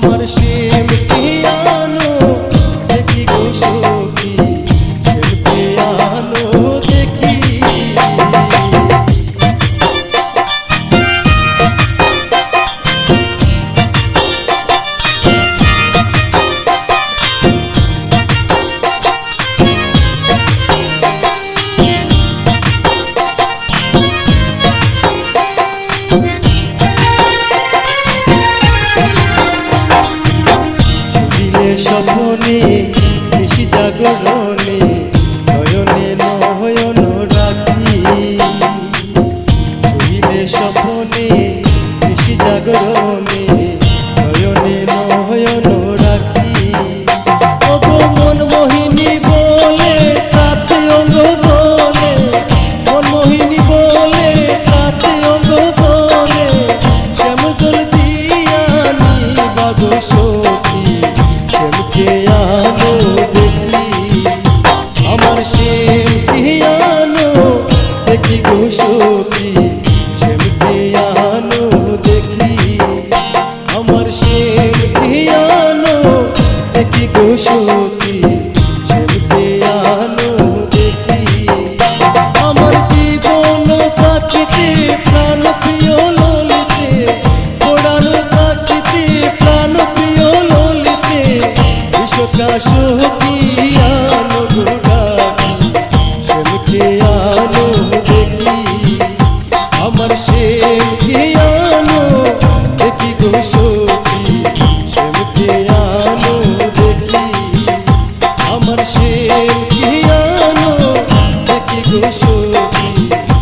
আমার শ্যাম পিয়ানো দেখি গো সখী, শ্যাম পিয়ানো দেখি। স্বপ্নে নিশি জাগরণে নয়নে নয়ন রাখি, শরীরে স্বপ্নে নিশি জাগরণে নয়নে নয়ন রাখি। ওগো মন মোহিনী বলে রাতে অঙ্গ দোলে, মন মোহিনী বলে রাতে অঙ্গ দোলে, শ্যামদল দিয়া নিবা গো সখী, শ্যাম পিয়ানো দেখি। আমার শ্যাম পিয়ানো দেখি গো সখী, শ্যাম পিয়ানো দেখি। আমার শ্যাম পিয়ানো দেখি গো সখী, শ্যাম পিয়ানো দেখি। আমার জীবন থাকিতে প্রাণ প্রিয় ললিতে, পোড়ানো থাকিতে প্রাণ প্রিয় ললিতে, বিশ্বকা সখী আনো গো ডাকি, শ্যাম পিয়ানো দেখি। আমার শ্যাম পিয়ানো